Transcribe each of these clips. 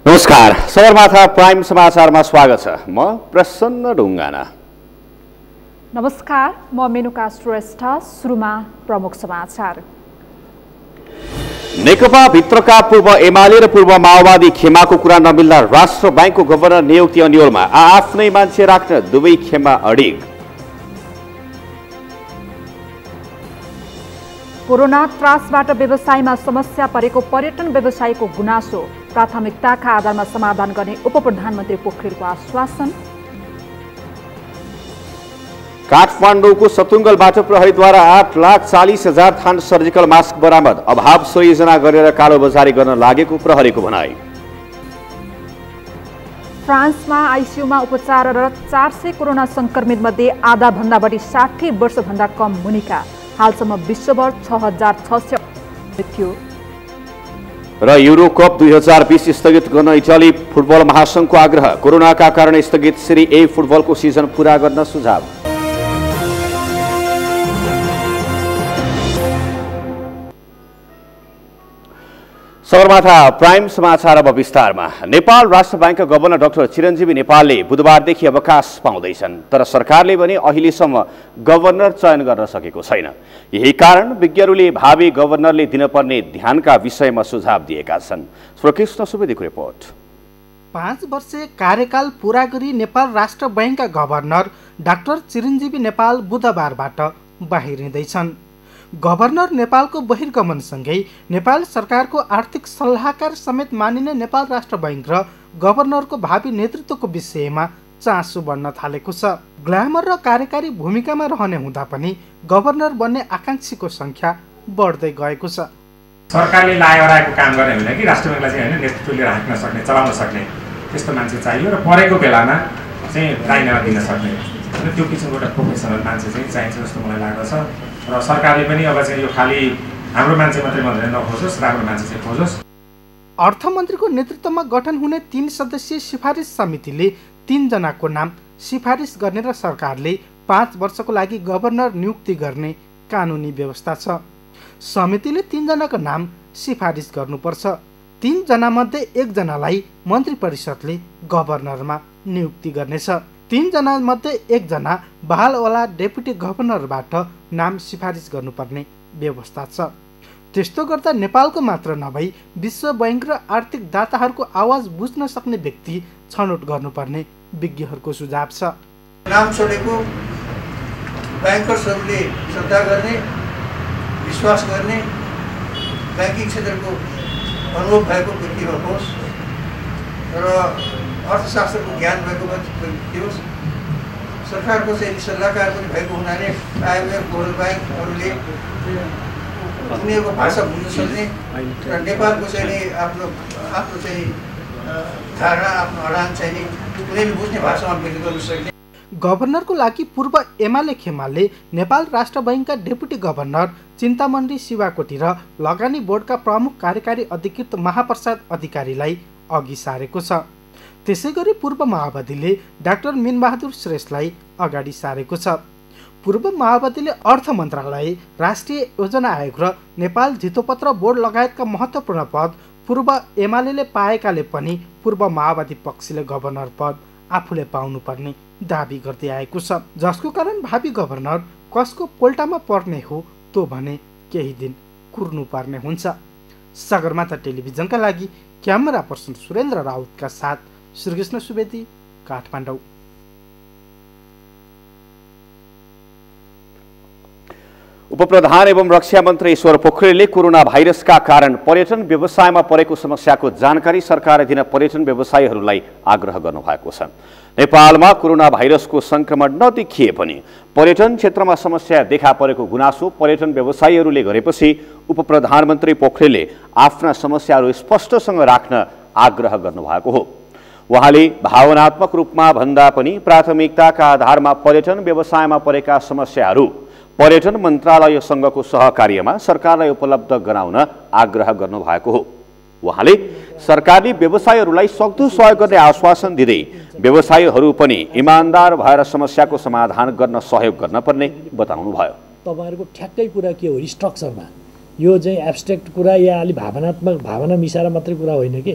नमस्कार, सगरमाथा प्राइम समाचारमा स्वागत छ। म प्रसन्न ढुङ्गाना। नमस्कार, म मेनुका श्रेष्ठ। सुरुमा प्रमुख समाचार। नेकपा भित्रका पूर्व एमाले र पूर्व माओवादी खेमाको कुरा नमिल्दा राष्ट्र बैंकको गभर्नर नियुक्ति अन्यलमा आफ्नै मान्छे राख्न दुवै खेमा अडिग। कोरोना त्रासबाट व्यवसायमा समस्या परेको पर्यटन व्यवसायीको गुनासो, प्राथमिकताका आधारमा समाधान गर्ने उपप्रधानमन्त्री पोखरेलको आश्वासन। काठमाडौँको सतुङ्गलबाट प्रहरीद्वारा 8,40,000 थान सर्जिकल मास्क बरामद, अभाव सृजना गरेर कालोबजारी गर्न लागेको प्रहरीको भनाई। फ्रान्समा आइसियुमा उपचाररत 400 कोरोना संक्रमित मध्ये आधा भन्दा बढी 60 वर्षभन्दा कम मुनिका। हालसम्म विश्वभर 6,600 मृत्यु। र युरो कप 2020 स्थगित गर्न इटाली फुटबल महासंघको आग्रह, कोरोनाका कारण स्थगित सेरी ए फुटबलको सिजन पूरा गर्न सुझाव। सगरमाथा प्राइम समाचार अब विस्तारमा। नेपाल राष्ट्र बैंकका गभर्नर डाक्टर चिरञ्जीवी नेपालले बुधबारदेखि अवकाश पाउँदैछन्, तर सरकारले भने अहिलेसम्म गभर्नर चयन गर्न सकेको छैन। यही कारण विज्ञहरूले भावी गभर्नरले दिनपर्ने ध्यानका विषयमा सुझाव दिएका छन्। श्रीकृष्ण सुवेदीको रिपोर्ट। 5 वर्षीय कार्यकाल पूरा गरी नेपाल राष्ट्र बैंकका गभर्नर डाक्टर चिरञ्जीवी नेपाल बुधबारबाट बाहिरिँदैछन्। गभर्नर नेपालको बहिर्गमनसँगै नेपाल सरकारको आर्थिक सल्लाहकार समेत मानिने नेपाल राष्ट्र बैंक र गभर्नरको भावी नेतृत्वको विषयमा चासो बढ्न थालेको छ। ग्ल्यामर र कार्यकारी भूमिकामा रहने हुँदा पनि गभर्नर बन्ने आकांक्षीको संख्या बढ्दै गएको छ। सरकारले लागेको काम गर्ने होइन कि राष्ट्र बैंकलाई चाहिँ होइन नेतृत्वले राख्न सक्ने, चलाउन सक्ने त्यस्तो मान्छे चाहियो र परेको बेलामा चाहिँ राजीनामा दिन सक्ने र त्यो किसिमको एउटा प्रोफेसनल मान्छे चाहिँ चाहिन्छ जस्तो मलाई लाग्दछ। र सरकारले पनि अब चाहिँ यो खाली हाम्रो मान्छे मात्रै भनेर नखोजोस्, राम्रो मान्छे चाहिँ खोजोस्। अर्थमन्त्रीको नेतृत्वमा गठन हुने 3 सदस्यीय सिफारिस समितिले 3 जनाको नाम सिफारिस गर्ने र सरकारले 5 वर्षको लागि गभर्नर नियुक्ति गर्ने कानुनी व्यवस्था छ। समितिले 3 जनाको नाम सिफारिस गर्नुपर्छ। 3 जनामध्ये 1 जनालाई मन्त्री परिषदले गभर्नरमा नियुक्ति गर्नेछ। 3 जनामध्ये 1 जना बहालवाला डेपुटी गभर्नरबाट नाम सिफारिस गर्नुपर्ने व्यवस्था छ। त्यस्तो गर्दा नेपालको मात्र नभई विश्व बैंक र आर्थिक दाताहरूको आवाज बुझ्न सक्ने व्यक्ति छनौट गर्नुपर्ने विज्ञहरूको सुझाव छ। नाम छोडेको ब्याङ्कर्सहरूले श्रद्धा गर्ने, विश्वास गर्ने, ब्याङ्किङ क्षेत्रको अनुभव भएको व्यक्ति होस् र अर्थशास्त्रको ज्ञान भएको व्यक्ति होस्। सरकारको चाहिँ सल्लाहकार पनि भएको हुनाले आइएमएफ, वर्ल्ड ब्याङ्कहरूले उनीहरूको भाषा बुझ्न सक्ने र नेपालको चाहिँ आफ्नो चाहिँ धारणा, आफ्नो अडान चाहिँ उनीहरूले बुझ्ने भाषामा व्यक्त गर्न सक्ने। गभर्नरको लागि पूर्व एमाले खेमाले नेपाल राष्ट्र बैंकका डेपुटी गभर्नर चिन्तामणी शिवाकोटी र लगानी बोर्डका प्रमुख कार्यकारी अधिकृत महाप्रसाद अधिकारीलाई अघि सारेको छ। त्यसैगरी पूर्व माओवादीले डाक्टर मिनबहादुर श्रेष्ठलाई अगाडि सारेको छ। पूर्व माओवादीले अर्थ मन्त्रालय, राष्ट्रिय योजना आयोग र नेपाल धितोपत्र बोर्ड लगायतका महत्त्वपूर्ण पद पूर्व एमाले पाएकाले पनि पूर्व माओवादी पक्षले गभर्नर पद आफूले पाउनुपर्ने दाबी गर्दै आएको छ, जसको कारण भावी गभर्नर कसको पोल्टामा पर्ने हो तो भने केही दिन कुर्नु पर्ने हुन्छ। सगरमाथा टेलिभिजनका लागि क्यामेरा पर्सन सुरेन्द्र राउतका साथ श्रीकृष्ण सुवेदी, काठमाडौँ। उपप्रधान एवं रक्षा मन्त्री ईश्वर पोखरेलले कोरोना भाइरसका कारण पर्यटन व्यवसायमा परेको समस्याको जानकारी सरकारले दिन पर्यटन व्यवसायीहरूलाई आग्रह गर्नुभएको छ। नेपालमा कोरोना भाइरसको संक्रमण नदेखिए पनि पर्यटन क्षेत्रमा समस्या देखा परेको गुनासो पर्यटन व्यवसायीहरूले गरेपछि उपप्रधानमन्त्री पोखरेलले आफ्ना समस्याहरू स्पष्टसँग राख्न आग्रह गर्नुभएको हो। उहाँले भावनात्मक रूपमा भन्दा पनि प्राथमिकताका आधारमा पर्यटन व्यवसायमा परेका समस्याहरू पर्यटन मन्त्रालयसँगको सहकार्यमा सरकारलाई उपलब्ध गराउन आग्रह गर्नुभएको हो। उहाँले सरकारले व्यवसायीहरूलाई सक्दो सहयोग गर्ने आश्वासन दिँदै व्यवसायीहरू पनि इमानदार भएर समस्याको समाधान गर्न सहयोग गर्न पर्ने बताउनुभयो। तपाईहरुको ठ्याक्कै कुरा के हो, स्ट्रक्चरमा यो चाहिँ एब्स्ट्र्याक्ट कुरा या अलि भावनात्मक भावना मिसाएर मात्रै कुरा होइन कि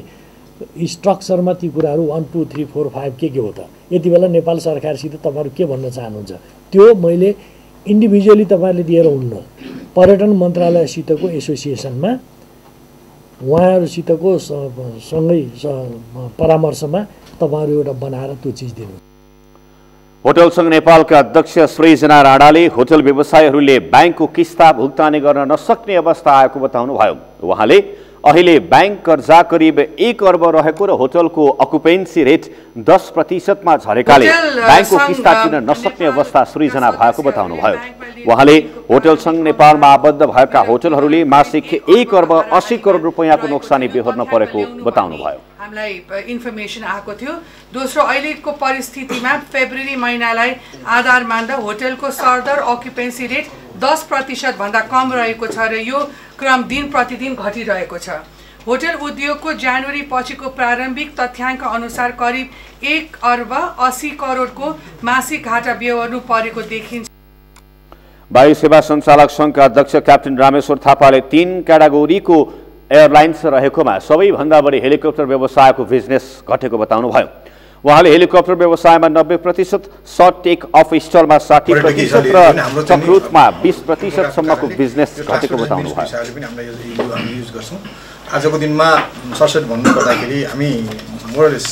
स्ट्रक्चरमा ती कुराहरू 1 2 3 4 5 के हो त? यति बेला नेपाल सरकारसित तपाईँहरू के भन्न चाहनुहुन्छ? त्यो मैले इन्डिभिजुअली तपाईँहरूले दिएर हुन्न, पर्यटन मन्त्रालयसितको एसोसिएसनमा उहाँहरूसितको सँगै परामर्शमा तपाईँहरू एउटा बनाएर त्यो चिज दिनु। होटल संघ नेपालका अध्यक्ष सृजना राणाले होटल व्यवसायीहरूले बैंकको किस्ता भुक्तानी गर्न नसक्ने अवस्था आएको बताउनुभयो। उहाँले अहिले बैंक कर्जा करिब 1 अर्ब रहेको र होटलको अकुपेन्सी रेट 10% मा झरेकाले बैंकको किस्ता तिर्न नसक्ने अवस्था सृजना भएको बताउनुभयो। उहाँले होटल संघ नेपालमा आबद्ध भएका होटलहरूले मासिक 1 अर्ब 80 करोड रुपैयाँको नोक्सानी बेहोर्न परेको बताउनुभयो। हामीलाई इन्फर्मेसन आएको थियो। दोस्रो, अहिलेको परिस्थितिमा फेब्रुअरी महिनालाई आधार मान्दा होटलको सरदर अक्युपेन्सी रेट 10% भन्दा कम रहेको छ र यो क्रम दिन प्रतिदिन घटिरहेको छ। होटल उद्योगको जनवरी पछिको प्रारम्भिक तथ्याङ्क अनुसार करिब 1 अर्ब 80 करोडको मासिक घाटा बेहोर्नु परेको देखिन्छ। वायु सेवा सञ्चालक संघका अध्यक्ष क्याप्टेन रामेश्वर थापाले 3 क्याटेगोरीको एयरलाइन्स रहेकोमा सबैभन्दा बढी हेलिकप्टर व्यवसायको बिजनेस घटेको बताउनुभयो। उहाँले हेलिकप्टर व्यवसायमा 90%, सर्ट टेक अफ स्टलमा 60% र चक्रुटमा 20% सम्मको बिजनेस घटेको बताउनुभयो। आजको दिनमा सर्सेट भन्नुपर्दाखेरि हामी मोरलेस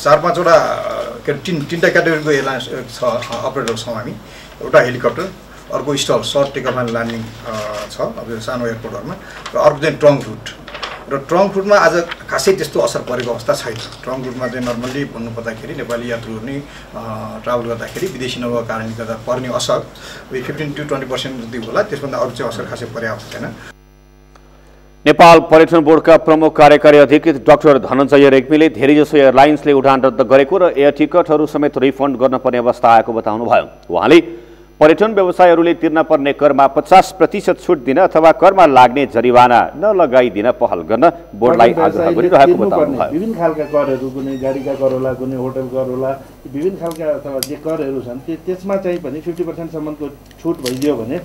4-5 वटा तीनटा क्याटेगोरीको एयरलाइन्स छ, अपरेटर छौँ हामी। एउटा हेलिकप्टर, अर्को STOL short take off and landing छ अब सानो एयरपोर्टहरूमा, र अर्को चाहिँ ट्रङ्क रुट। र ट्रङ्क रुटमा आज खासै त्यस्तो असर परेको अवस्था छैन। ट्रङ्क रुटमा चाहिँ नर्मल्ली भन्नुपर्दाखेरि नेपाली यात्रुहरू नै ट्राभल गर्दाखेरि विदेशी नभएको कारणले गर्दा पर्ने असर 15 to 20% जति होला, त्यसभन्दा अरू चाहिँ असर खासै परेको छैन। नेपाल पर्यटन बोर्डका प्रमुख कार्यकारी अधिकृत डाक्टर धनञ्जय रेग्मीले धेरैजसो एयरलाइन्सले उडान रद्द गरेको र एयर टिकटहरू समेत रिफन्ड गर्न पर्ने अवस्था आएको बताउनुभयो। उहाँले पर्यटन व्यवसायीहरूले तिर्न पर्ने करमा 50% छुट दिन अथवा करमा लाग्ने जरिवाना नलगाइदिन पहल गर्न बोर्डलाई आग्रह गरिरहेको बताउनुभयो। विभिन्न खालका करहरू, कुनै गाडीका कर होला, कुनै होटल कर होला, विभिन्न खालका अथवा जे करहरू छन् त्यसमा चाहिँ पनि 50% सम्मको छुट भइदियो भने,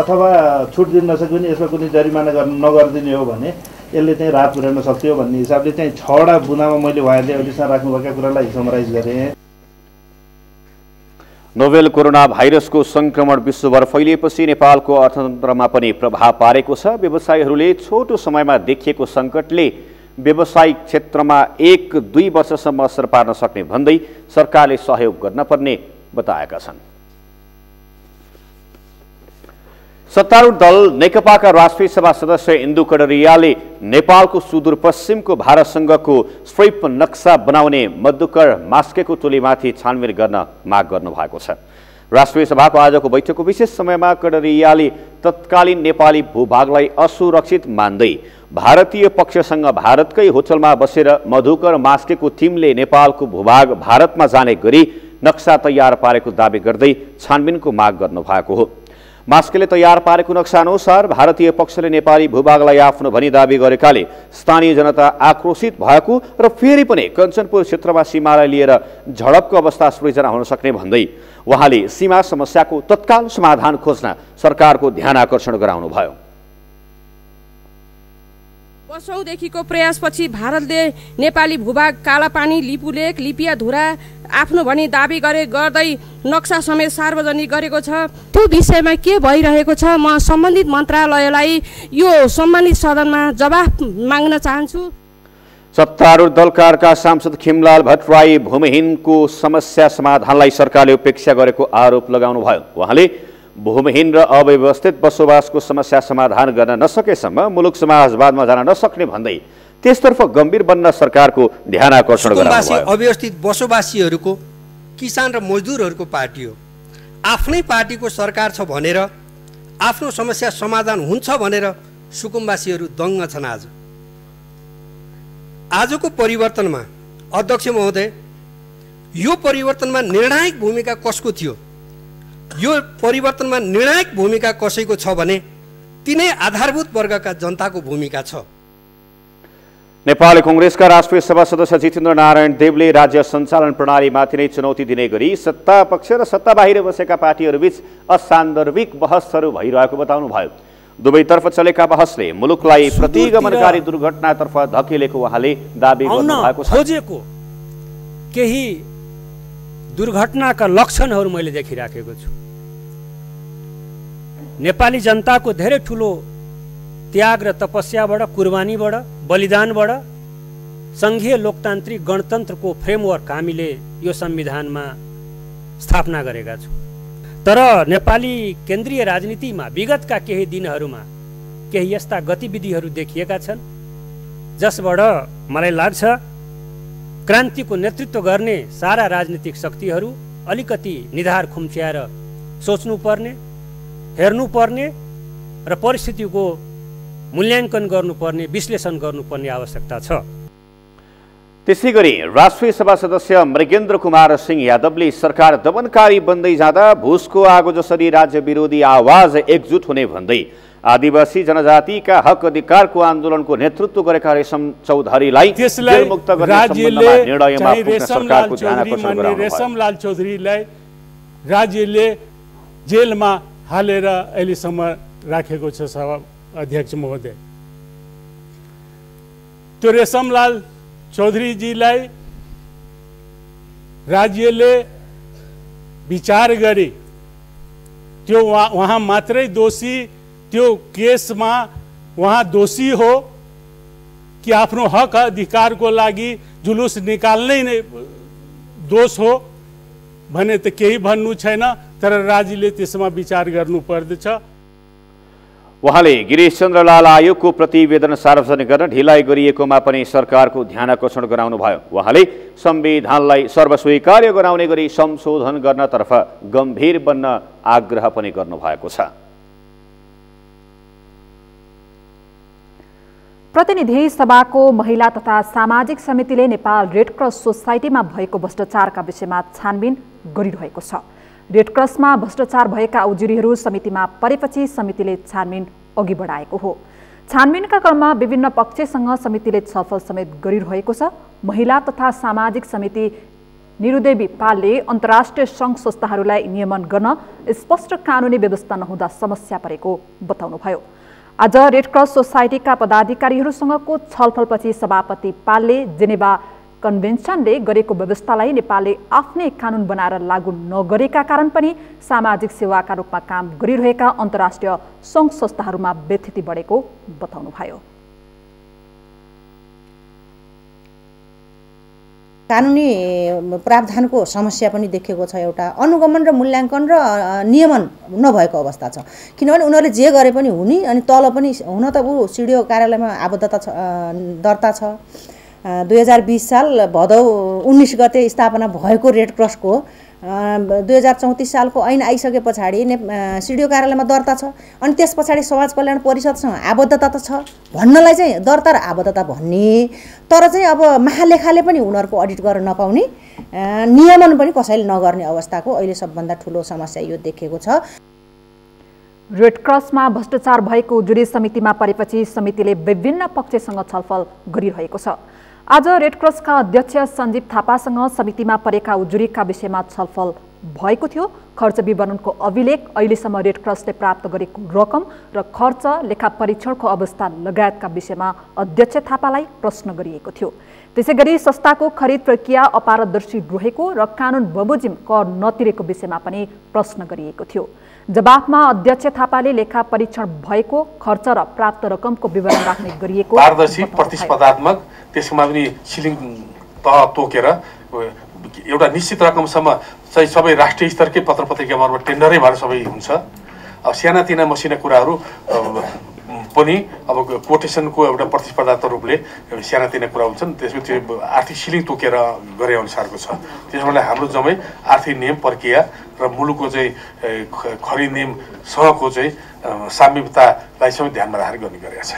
अथवा छुट दिन नसक्यो भने यसमा कुनै जरिमाना नगरिदिने हो भने यसले चाहिँ राहत पुर्याउन सक्थ्यो भन्ने हिसाबले चाहिँ 6 वटा बुँदामा मैले उहाँहरूले अहिलेसम्म राख्नुभएका कुरालाई समराइज गरेँ। नोभेल कोरोना भाइरसको संक्रमण विश्वभर फैलिएपछि नेपालको अर्थतन्त्रमा पनि प्रभाव पारेको छ। व्यवसायीहरूले छोटो समयमा देखिएको सङ्कटले व्यावसायिक क्षेत्रमा 1-2 वर्षसम्म असर पार्न सक्ने भन्दै सरकारले सहयोग गर्न पर्ने बताएका छन्। सत्तारूढ दल नेकपाका राष्ट्रिय सभा सदस्य इन्दु कड़रियाले नेपालको सुदूरपश्चिमको भारतसँगको स्ट्रिप नक्सा बनाउने मधुकर मास्केको टोलीमाथि छानबिन गर्न माग गर्नुभएको छ। राष्ट्रिय सभाको आजको बैठकको विशेष समयमा कड़रियाले तत्कालीन नेपाली भूभागलाई असुरक्षित मान्दै भारतीय पक्षसँग भारतकै होटलमा बसेर मधुकर मास्केको टिमले नेपालको भूभाग भारतमा जाने गरी नक्सा तयार पारेको दावी गर्दै छानबिनको माग गर्नुभएको हो। मास्केले तयार पारेको नक्सा अनुसार भारतीय पक्षले नेपाली भूभागलाई आफ्नो भनी दावी गरेकाले स्थानीय जनता आक्रोशित भएको र फेरि पनि कञ्चनपुर क्षेत्रमा सीमालाई लिएर झडपको अवस्था सृजना हुन सक्ने भन्दै उहाँले सीमा समस्याको तत्काल समाधान खोज्न सरकारको ध्यान आकर्षण गराउनुभयो। वर्षौंदेखिको प्रयासपछि भारतले नेपाली भूभाग कालापानी, लिपुलेक, लिपियाधुरा आफ्नो भनी दावी गर्दै नक्सा समेत सार्वजनिक गरेको छ। त्यो विषयमा के भइरहेको छ, म सम्बन्धित मन्त्रालयलाई यो सम्मानित सदनमा जवाफ माग्न चाहन्छु। सत्तारूढ दलका सांसद खिमलाल भट्टराई भूमिहीनको समस्या समाधानलाई सरकारले उपेक्षा गरेको आरोप लगाउनुभयो। उहाँले भूमिहीन र अव्यवस्थित बसोबासको समस्या समाधान गर्न नसकेसम्म मुलुक समाजवादमा जान नसक्ने भन्दै त्यसतर्फ गम्भीर बन्न सरकारको ध्यान आकर्षण गराउनुभयो। अव्यवस्थित बसोबासीहरूको, किसान र मजदुरहरूको पार्टी हो। आफ्नै पार्टीको सरकार छ भनेर, आफ्नो समस्या समाधान हुन्छ भनेर सुकुम्बासीहरू दङ्ग छन्। आजको परिवर्तनमा अध्यक्ष महोदय, यो परिवर्तनमा निर्णायक भूमिका कसको थियो? यो परिवर्तनमा निर्णायक भूमिका कसैको छ भने तिनै आधारभूत वर्गका जनताको भूमिका छ। नेपाली कांग्रेसका राष्ट्रिय सभा सदस्य जितेन्द्र नारायण देवले राज्य सञ्चालन प्रणालीमाथि नै चुनौती दिने गरी सत्ता पक्ष र सत्ता बाहिर बसेका पार्टीहरूबीच असान्दर्भिक बहसहरू भइरहेको बताउनुभयो। दुवैतर्फ चलेका बहसले मुलुकलाई प्रतिगमनकारी दुर्घटनातर्फ धकेलेको उहाँले दाबी गर्नुभएको छ। खोजेको केही दुर्घटनाका लक्षणहरू मैले देखिराखेको छु। नेपाली जनताको धेरै ठुलो त्याग र तपस्याबाट, कुर्बानीबाट, बलिदानबाट सङ्घीय लोकतान्त्रिक गणतन्त्रको फ्रेमवर्क हामीले यो संविधानमा स्थापना गरेका छौँ। तर नेपाली केन्द्रीय राजनीतिमा विगतका केही दिनहरूमा केही यस्ता गतिविधिहरू देखिएका छन् जसबाट मलाई लाग्छ क्रान्तिको नेतृत्व गर्ने सारा राजनीतिक शक्तिहरू अलिकति निधार खुम्च्याएर सोच्नुपर्ने, हेर्नुपर्ने र परिस्थितिको मूल्याङ्कन गर्नुपर्ने, विश्लेषण गर्नुपर्ने आवश्यकता छ। त्यसैगरी राष्ट्रिय सभा सदस्य मृगेन्द्र कुमार सिंह यादवले सरकार दमनकारी बन्दै जाँदा भुसको आगो जसरी राज्य विरोधी आवाज एकजुट हुने भन्दै आदिवासी जनजातिका हक अधिकारको आन्दोलनको नेतृत्व गरेका रेशम चौधरीलाई जेलमुक्त गर्ने सम्बन्धमा निर्णयमा पुग्न सरकारको ध्यान आकर्षण गराउनु भयो। रेशमलाल चौधरीलाई राज्यले जेलमा हालेर अहिलेसम्म राखेको छ सभा अध्यक्ष महोदय। त्यो रेशमलाल चौधरीजीलाई राज्यले विचार गरी त्यो वहाँ मात्रै दोषी, त्यो केसमा वहाँ दोषी हो कि आफ्नो हक अधिकारको लागि जुलुस निकाल्नै नै दोष हो भने त केही भन्नु छैन, तर राज्यले त्यसमा विचार गर्नु पर्दछ। उहाँले गिरीश चन्द्रलाल आयोगको प्रतिवेदन सार्वजनिक गर्न ढिलाइ गरिएकोमा पनि सरकारको ध्यान आकर्षण गराउनुभयो। उहाँले संविधानलाई सर्वस्वीकार्य गराउने गरी संशोधन गर्नतर्फ गम्भीर बन्न आग्रह पनि गर्नुभएको छ। प्रतिनिधि सभाको महिला तथा सामाजिक समितिले नेपाल रेड क्रस सोसाइटीमा भएको भ्रष्टाचारका विषयमा छानबिन गरिरहेको छ। रेड क्रसमा भ्रष्टाचार भएका उजुरीहरू समितिमा परेपछि समितिले छानबिन अघि बढाएको हो। छानबिनका क्रममा विभिन्न पक्षसँग समितिले छलफल समेत गरिरहेको छ। महिला तथा सामाजिक समिति निरुदेवी पालले अन्तर्राष्ट्रिय सङ्घ संस्थाहरूलाई नियमन गर्न स्पष्ट कानुनी व्यवस्था नहुँदा समस्या परेको बताउनुभयो। आज रेड क्रस सोसाइटीका पदाधिकारीहरूसँगको छलफलपछि सभापति पालले जेनेभा कन्भेन्सनले गरेको व्यवस्थालाई नेपालले आफ्नै कानुन बनाएर लागू नगरेका कारण पनि सामाजिक सेवाका रूपमा काम गरिरहेका अन्तर्राष्ट्रिय सङ्घ संस्थाहरूमा व्यथिति बढेको बताउनुभयो। कानुनी प्रावधानको समस्या पनि देखिएको छ। एउटा अनुगमन र मूल्याङ्कन र नियमन नभएको अवस्था छ। किनभने उनीहरूले जे गरे पनि हुने, अनि तल पनि हुन त ऊ सिडिओ कार्यालयमा आबद्धता छ, दर्ता छ। 2020 साल भदौ 19 गते स्थापना भएको रेड क्रसको 2034 सालको ऐन आइसके पछाडि सिडिओ कार्यालयमा दर्ता छ। अनि त्यस पछाडि समाज कल्याण परिषदसँग आबद्धता त छ भन्नलाई चाहिँ दर्ता र आबद्धता भन्ने, तर चाहिँ अब महालेखाले पनि उनीहरूको अडिट गर्न नपाउने, नियमन पनि कसैले नगर्ने अवस्थाको अहिले सबभन्दा ठुलो समस्या यो देखिएको छ। रेड क्रसमा भ्रष्टाचार भएको उजुरी समितिमा परेपछि समितिले विभिन्न पक्षसँग छलफल गरिरहेको छ। आज रेड क्रसका अध्यक्ष सञ्जीव थापासँग समितिमा परेका उजुरीका विषयमा छलफल भएको थियो। खर्च विवरणको अभिलेख, अहिलेसम्म रेड क्रसले प्राप्त गरेको रकम र खर्च लेखा परीक्षणको अवस्था लगायतका विषयमा अध्यक्ष थापालाई प्रश्न गरिएको थियो। त्यसैगरी संस्थाको खरिद प्रक्रिया अपारदर्शी रहेको र कानुन बमोजिम कर नतिरेको विषयमा पनि प्रश्न गरिएको थियो। जवाफमा अध्यक्ष थापाले लेखा परीक्षण भएको खर्च र प्राप्त रकमको विवरण राख्ने गरिएको, पारदर्शी, प्रतिस्पर्धात्मक, त्यसमा पनि सिलिङ तह तोकेर एउटा निश्चित रकमसम्म चाहिँ सबै राष्ट्रिय स्तरकै पत्र पत्रिका मार्फत टेन्डरै भएर सबै हुन्छ। अब सानातिना मसिना कुराहरू पनि अब कोटेसनको एउटा प्रतिस्पर्धात्मक रूपले सानातिना कुरा हुन्छन्, त्यसमा त्यो आर्थिक सिलिङ तोकेर गरे अनुसारको छ। त्यसैले हाम्रो जम्मै आर्थिक नियम प्रक्रिया र मुलुकको चाहिँ खरिद नियमसँगको चाहिँ साम्यतालाई सबै ध्यानमा राखेर गर्ने गरेका छ।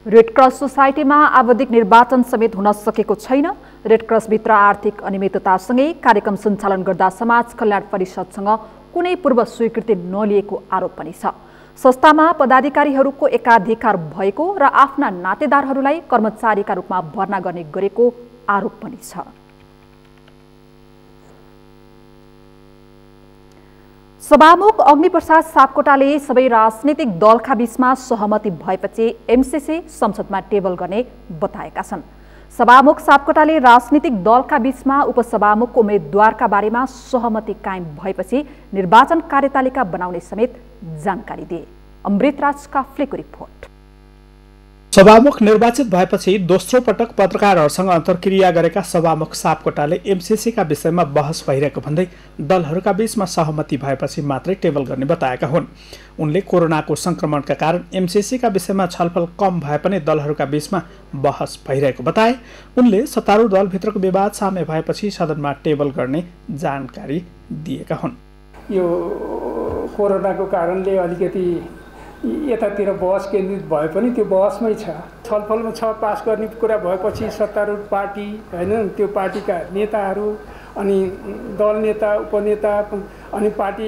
रेड क्रस सोसाइटीमा आवधिक निर्वाचन समेत हुन सकेको छैन। रेड क्रसभित्र आर्थिक अनियमिततासँगै कार्यक्रम सञ्चालन गर्दा समाज कल्याण परिषदसँग कुनै पूर्व स्वीकृति नलिएको आरोप पनि छ। संस्थामा पदाधिकारीहरूको एकाधिकार भएको र आफ्ना नातेदारहरूलाई कर्मचारीका रूपमा भर्ना गर्ने गरेको आरोप पनि छ। सभामुख अग्निप्रसाद सापकोटाले सबै राजनीतिक दलका बीचमा सहमति भएपछि एमसीसी संसदमा टेबल गर्ने बताएका छन्। सभामुख सापकोटाले राजनीतिक दलका बीचमा उपसभामुखको उम्मेद्वारका बारेमा सहमति कायम भएपछि निर्वाचन कार्यतालिका बनाउने समेत जानकारी दिए। अमृतराज काफ्लेको रिपोर्ट। सभामुख निर्वाचित भएपछि दोस्रो पटक पत्रकारहरूसँग अन्तर्क्रिया गरेका सभामुख सापकोटाले एमसीसीका विषयमा बहस भइरहेको भन्दै दलहरूका बीचमा सहमति भएपछि मात्रै टेबल गर्ने बताएका हुन्। उनले कोरोनाको संक्रमणका कारण एमसीसीका विषयमा छलफल कम भए पनि दलहरूका बीचमा बहस भइरहेको बताए। उनले सत्तारूढ दलभित्रको विवाद साम्य भएपछि सदनमा टेबल गर्ने जानकारी दिएका हुन्। यो कोरोनाको कारणले अलिकति यतातिर बहस केन्द्रित भए पनि त्यो बहसमै छ, छलफलमा छ। पास गर्ने कुरा भएपछि सत्तारूढ पार्टी हैन, त्यो पार्टीका नेताहरू अनि दल नेता उपनेता अनि पार्टी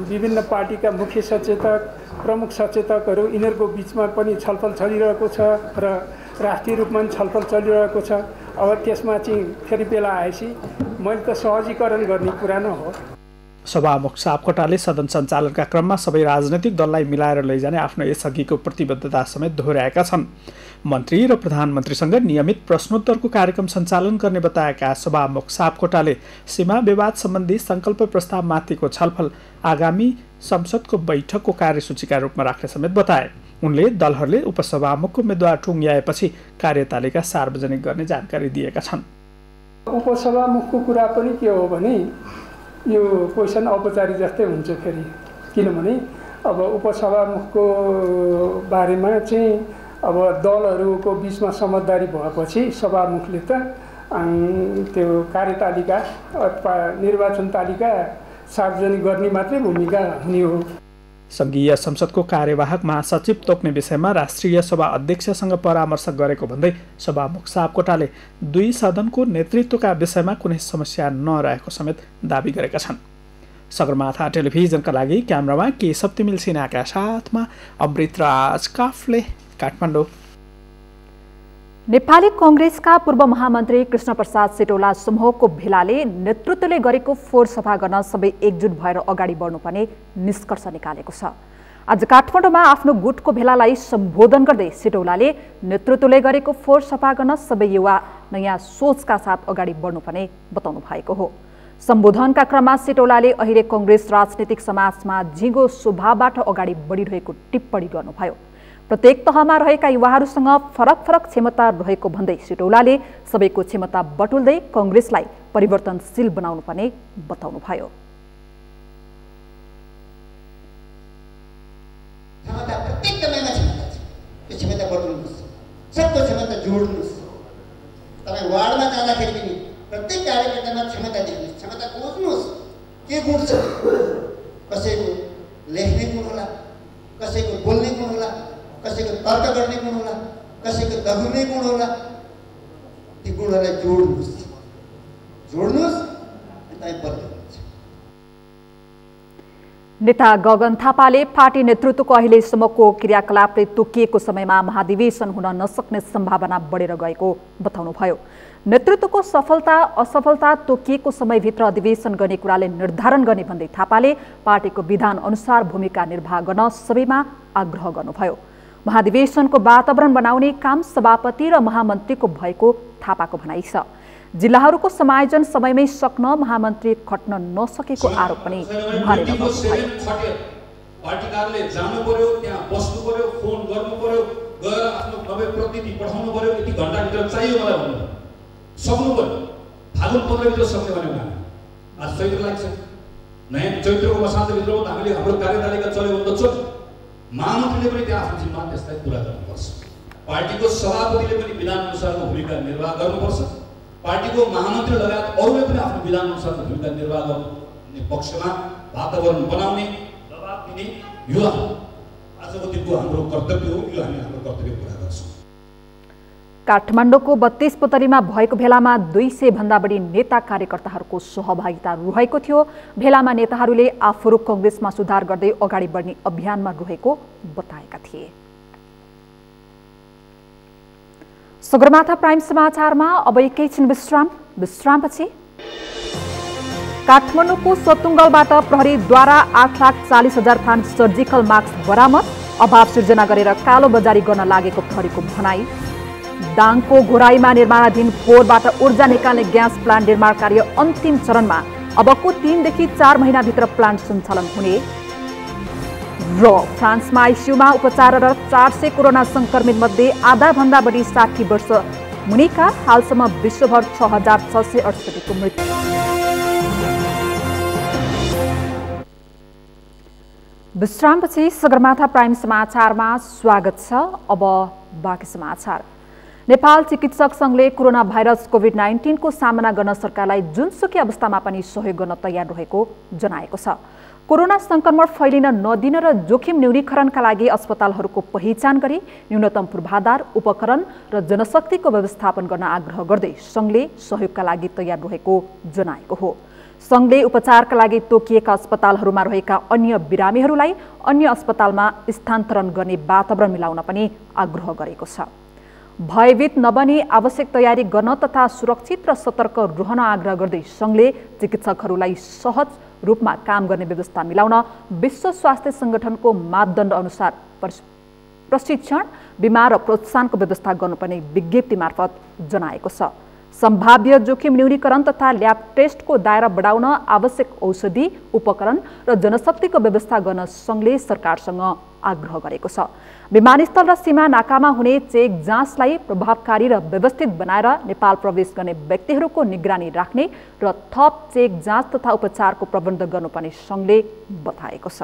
विभिन्न पार्टीका मुख्य सचेतक प्रमुख सचेतकहरू यिनीहरूको बिचमा पनि छलफल चलिरहेको छ र राष्ट्रिय रूपमा पनि छलफल चलिरहेको छ। अब त्यसमा चाहिँ फेरि बेला आएपछि मैले त सहजीकरण गर्ने कुरा न हो। सभामुख सापकोटाले सदन सञ्चालनका क्रममा सबै राजनैतिक दललाई मिलाएर लैजाने आफ्नो यसअघिको प्रतिबद्धता समेत दोहोर्याएका छन्। मन्त्री र प्रधानमन्त्रीसँग नियमित प्रश्नोत्तरको कार्यक्रम सञ्चालन गर्ने बताएका सभामुख सापकोटाले सीमा विवाद सम्बन्धी संकल्प प्रस्तावमाथिको छलफल आगामी संसदको बैठकको कार्यसूचीका रूपमा राख्ने समेत बताए। उनले दलहरूले उपसभामुखको उम्मेद्वार टुङ्ग्याएपछि कार्यतालिका सार्वजनिक गर्ने जानकारी दिएका छन्। उपसभामुखको कुरा पनि के हो भने यो क्वेसन औपचारिक जस्तै हुन्छ फेरि, किनभने अब उपसभामुखको बारेमा चाहिँ अब दलहरूको बिचमा समझदारी भएपछि सभामुखले त त्यो कार्यतालिका अथवा निर्वाचन तालिका सार्वजनिक गर्ने मात्रै भूमिका हुने हो। संघीय संसदको कार्यवाहक महासचिव तोक्ने विषयमा राष्ट्रिय सभा अध्यक्षसँग परामर्श गरेको भन्दै सभामुख सापकोटाले दुई सदनको नेतृत्वका विषयमा कुनै समस्या नरहेको समेत दावी गरेका छन्। सगरमाथा टेलिभिजनका लागि क्यामेरामा केशव तिमिल सिन्हाका साथमा अमृतराज काफ्ले, काठमाडौँ। नेपाली कांग्रेसका पूर्व महामन्त्री कृष्णप्रसाद सिटौला समूहको भेलाले नेतृत्वले गरेको फोहोर सफा गर्न सबै एकजुट भएर अगाडि बढ्नुपर्ने निष्कर्ष निकालेको छ। आज काठमाडौँमा आफ्नो गुटको भेलालाई सम्बोधन गर्दै सिटौलाले नेतृत्वले गरेको फोहोर सफा गर्न सबै युवा नयाँ सोचका साथ अगाडि बढ्नुपर्ने बताउनु भएको हो। सम्बोधनका क्रममा सिटौलाले अहिले कांग्रेस राजनीतिक समाजमा झिगो स्वभावबाट अगाडि बढिरहेको टिप्पणी गर्नुभयो। प्रत्येक तहमा रहेका युवाहरूसँग फरक फरक क्षमता रहेको भन्दै सिटौलाले सबैको क्षमता बटुल्दै कांग्रेसलाई परिवर्तनशील बनाउनु पर्ने बताउनुभयो। क्षमता प्रत्येक तहमा क्षमता छ, त्यो क्षमता बटुल्नुस्, सबको क्षमता जोड्नुस्। तपाईँ वार्डमा जाँदाखेरि पनि प्रत्येक कार्यकर्तामा क्षमता देख्नुस्, क्षमता खोज्नुस्। के गुण छ? कसैको लेख्ने गुण होला, कसैको बोल्ने गुण होला, कसैको तर्क गर्ने गुण होला, कसैको दगुर्ने गुण होला। ती गुणहरूलाई जोड्नुस् अनि बदल्नुहुन्छ। नेता गगन थापाले पार्टी नेतृत्वको अहिलेसम्मको क्रियाकलापले तोकिएको समयमा महाधिवेशन हुन नसक्ने सम्भावना बढेर गएको बताउनुभयो। नेतृत्वको सफलता असफलता तोकिएको समयभित्र अधिवेशन गर्ने कुराले निर्धारण गर्ने भन्दै थापाले पार्टीको विधान अनुसार भूमिका निर्वाह गर्न सबैमा आग्रह गर्नुभयो। महाधिवेशनको वातावरण बनाउने काम सभापति र महामन्त्रीको भएको थापाको भनाइ छ। जिल्लाहरूको समायोजन समयमै सक्न महामन्त्री खट्न नसकेको आरोप पनि उहाँले लगाउनुभयो। पार्टी कार्यालय जानु पर्यो, त्यहाँ बस्नु पर्यो, फोन गर्नु पर्यो, गएर आफ्नो नभए प्रतिनिधि पठाउनु पर्यो, यति घण्टाभित्र चाहियो मलाई भन्नु सक्नु पर्यो। फागुन 15 भित्र सक्ने भने उनीहरूले आज चैत्र लाग्छ, नयाँ चैत्रको मसान्तभित्र हामीले हाम्रो कार्यतालिका चल्यो भने त चल्यो। महामन्त्रीले पनि त्यहाँ आफ्नो जिम्मा त्यसलाई पुरा गर्नुपर्छ। पार्टीको सभापतिले पनि विधान अनुसारको भूमिका निर्वाह गर्नुपर्छ। पार्टीको महामन्त्री लगायत अरूले पनि आफ्नो विधान अनुसारको भूमिका निर्वाह गर्ने पक्षमा वातावरण बनाउने, दबाब दिने यो आजको दिनको हाम्रो कर्तव्य हो। यो हामी हाम्रो कर्तव्य पुरा गर्छौँ। काठमाडौँको 32 पोतरीमा भएको भेलामा 200 भन्दा बढी नेता कार्यकर्ताहरूको सहभागिता रहेको थियो। भेलामा नेताहरूले आफू कांग्रेसमा सुधार गर्दै अगाडि बढ्ने अभियानमा रहेको बताएका थिए। सगरमाथा प्राइम समाचारमा अब एकैछिन विश्रामपछि काठमाडौँको सतुङ्गलबाट प्रहरीद्वारा 8,40,000 थान सर्जिकल मास्क बरामद, अभाव सिर्जना गरेर कालोबजारी गर्न लागेको प्रहरीको भनाई। दाङको घोराईमा निर्माणाधीन फोहोरबाट ऊर्जा निकाल्ने ग्यास प्लान्ट निर्माण कार्य अन्तिम चरणमा, अबको 3 देखि 4 महिनाभित्र प्लान्ट सञ्चालन हुने। र फ्रान्समा आइसियुमा उपचाररत 400 कोरोना संक्रमित मध्ये आधाभन्दा बढी 60 वर्ष मुनिका, हालसम्म विश्वभर 6,668 को मृत्यु। विश्रामपछि सगरमाथा प्राइम समाचारमा स्वागत छ। अब बाँकी समाचार। नेपाल चिकित्सक संघले कोरोना भाइरस कोभिड-19 को सामना गर्न सरकारलाई जुनसुकै अवस्थामा पनि सहयोग गर्न तयार रहेको जनाएको छ। कोरोना संक्रमण फैलिन नदिन र जोखिम न्यूनीकरणका लागि अस्पतालहरूको पहिचान गरी न्यूनतम पूर्वाधार, उपकरण र जनशक्तिको व्यवस्थापन गर्न आग्रह गर्दै संघले सहयोगका लागि तयार रहेको जनाएको हो। संघले उपचारका लागि तोकिएका अस्पतालहरूमा रहेका अन्य बिरामीहरूलाई अन्य अस्पतालमा स्थानान्तरण गर्ने वातावरण मिलाउन पनि आग्रह गरेको छ। भयभीत नबनी आवश्यक तयारी गर्न तथा सुरक्षित र सतर्क रहन आग्रह गर्दै संघले चिकित्सकहरूलाई सहज रूपमा काम गर्ने व्यवस्था मिलाउन विश्व स्वास्थ्य संगठनको मापदण्ड अनुसार प्रशिक्षण, बीमा र प्रोत्साहनको व्यवस्था गर्नुपर्ने विज्ञप्ति मार्फत जनाएको छ। सम्भाव्य जोखिम न्यूनीकरण तथा ल्याब टेस्टको दायरा बढाउन आवश्यक औषधि, उपकरण र जनशक्तिको व्यवस्था गर्न संघले सरकारसँग आग्रह गरेको छ। विमानस्थल र सीमा नाकामा हुने चेक जाँचलाई प्रभावकारी र व्यवस्थित बनाएर नेपाल प्रवेश गर्ने व्यक्तिहरूको निगरानी राख्ने र थप चेक जाँच तथा उपचारको प्रबन्ध गर्नुपर्ने संघले बताएको छ।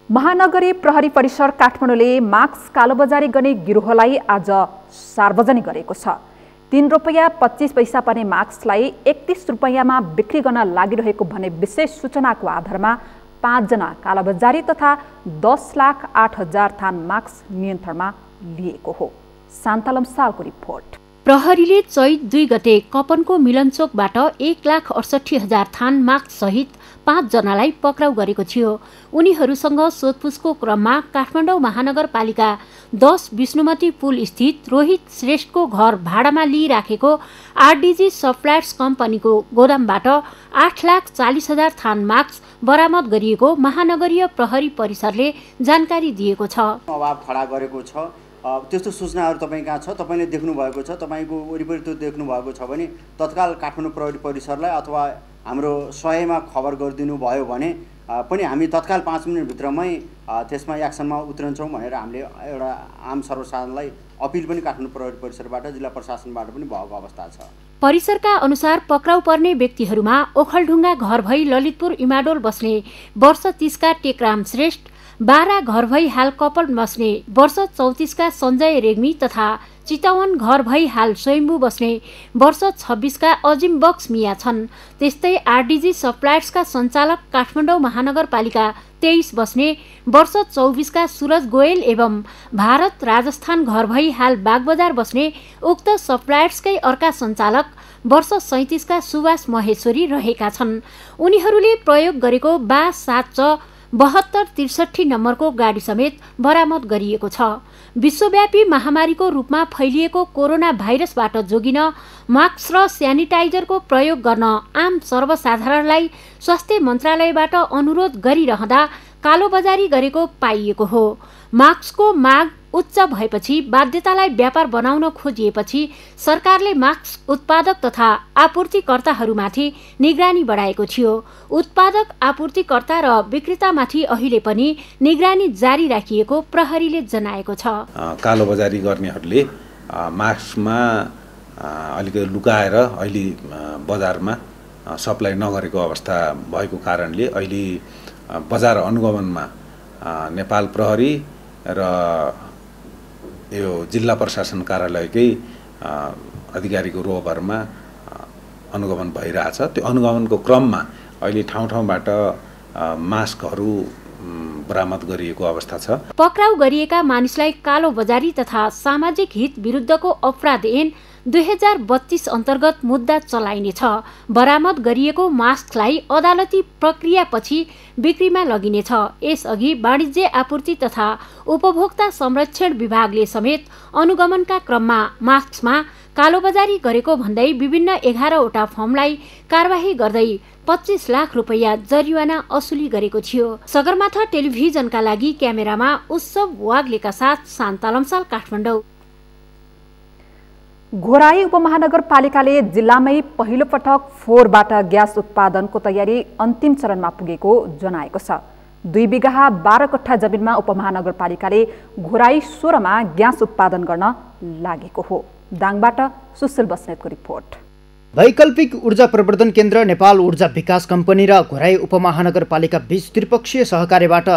महानगरी प्रहरी परिसर काठमाडौँले मास्क कालोबजारी गर्ने गिरोहलाई आज सार्वजनिक गरेको छ। 3 रुपैयाँ 25 पैसा पर्ने मास्कलाई 31 रुपैयाँमा बिक्री गर्न लागिरहेको भन्ने विशेष सूचनाको आधारमा 5 जना कालाबजारी तथा 10,08,000 थान मास्क नियन्त्रणमा लिएको हो। शान्तालम सालको रिपोर्ट। प्रहरीले चैत 2 गते कपनको मिलनचोकबाट 1,68,000 थान मास्क सहित 5 जनालाई पक्राउ गरेको थियो। उनीहरूसँग सोधपुछको क्रममा काठमाडौँ महानगरपालिका 10 विष्णुमती पुल स्थित रोहित श्रेष्ठको घर भाडामा लिइराखेको आरडीजी सप्लायर्स कम्पनीको गोदामबाट 8,40,000 थान मास्क बरामद गरिएको महानगरीय प्रहरी परिसरले जानकारी दिएको छ। अभाव खडा गरेको छ। त्यस्तो सूचनाहरू तपाईँ कहाँ छ, तपाईँले देख्नु भएको छ, तपाईँको वरिपरि त्यो देख्नु भएको छ भने तत्काल काठमाडौँ प्रहरी परिसरलाई अथवा हाम्रो 100मा खबर गरिदिनु भयो भने पनि हामी तत्काल 5 मिनेटभित्रमै त्यसमा एक्सनमा उत्रन्छौँ भनेर हामीले एउटा आम सर्वसाधारणलाई अपिल पनि काठमाडौँ प्रहरी परिसरबाट, जिल्ला प्रशासनबाट पनि भएको अवस्था छ। परिसरका अनुसार पक्राउ पर्ने व्यक्तिहरूमा ओखलढुङ्गा घर भई ललितपुर इमाडोल बस्ने वर्ष 30 का टेकराम श्रेष्ठ, 12 घर भई हाल कपल बस्ने वर्ष 34 का सञ्जय रेग्मी तथा चितवन घर भई हाल स्वयम्भू बस्ने वर्ष 26 का अजिम बक्स मिया छन्। त्यस्तै आरडीजी सप्लायर्सका सञ्चालक काठमाडौँ महानगरपालिका 23 बस्ने वर्ष 24 का सूरज गोयल एवं भारत राजस्थान घर भई हाल बागबजार बस्ने उक्त सप्लायर्सकै अर्का सञ्चालक वर्ष 37 का सुभाष महेश्वरी रहेका छन्। उनीहरूले प्रयोग गरेको 7263 नम्बरको गाडी समेत बरामद गरिएको छ। विश्वव्यापी महामारीको रूपमा फैलिएको कोरोना भाइरसबाट जोगिन मास्क र स्यानिटाइजरको प्रयोग गर्न आम सर्वसाधारणलाई स्वास्थ्य मन्त्रालयबाट अनुरोध गरिरहँदा कालोबजारी गरेको पाइएको हो। मास्कको माग उच्च भएपछि बाध्यतालाई व्यापार बनाउन खोजिएपछि सरकारले मास्क उत्पादक तथा आपूर्तिकर्ताहरूमाथि निगरानी बढाएको थियो। उत्पादक, आपूर्तिकर्ता र विक्रेतामाथि अहिले पनि निगरानी जारी राखिएको प्रहरीले जनाएको छ। कालोबजारी गर्नेहरूले मास्कमा अलिकति लुकाएर अहिले बजारमा सप्लाई नगरेको अवस्था भएको कारणले अहिले बजार अनुगमनमा नेपाल प्रहरी र यो जिल्ला प्रशासन कार्यालयकै अधिकारीको रोहबरमा अनुगमन भइरहेछ। त्यो अनुगमनको क्रममा अहिले ठाउँ ठाउँबाट मास्कहरू बरामद गरिएको अवस्था छ। पक्राउ गरिएका मानिसलाई कालो बजारी तथा सामाजिक हित विरुद्धको अपराध ऐन 2032 अन्तर्गत मुद्दा चलाइनेछ। बरामद गरिएको मास्कलाई अदालती प्रक्रियापछि बिक्रीमा लगिनेछ। यसअघि वाणिज्य आपूर्ति तथा उपभोक्ता संरक्षण विभागले समेत अनुगमनका क्रममा मास्कमा कालोबजारी गरेको भन्दै विभिन्न 11वटा फर्मलाई कारबाही गर्दै 25 लाख रुपैयाँ जरिवाना असुली गरेको थियो। सगरमाथा टेलिभिजनका लागि क्यामेरामा उत्सव वाग्लेका साथ शान्ता लम्साल, काठमाडौँ। घोराई उपमहानगरपालिकाले जिल्लामै पहिलो पटक फोहोरबाट ग्यास उत्पादनको तयारी अन्तिम चरणमा पुगेको जनाएको छ। 2 बिघा 12 कट्ठा जमिनमा उपमहानगरपालिकाले घोराई 16 मा ग्यास उत्पादन गर्न लागेको हो। दाङबाट सुशील बस्नेतको रिपोर्ट। वैकल्पिक ऊर्जा प्रवर्धन केन्द्र, नेपाल ऊर्जा विकास कम्पनी र घोराई उपमहानगरपालिका बीच त्रिपक्षीय सहकार्यबाट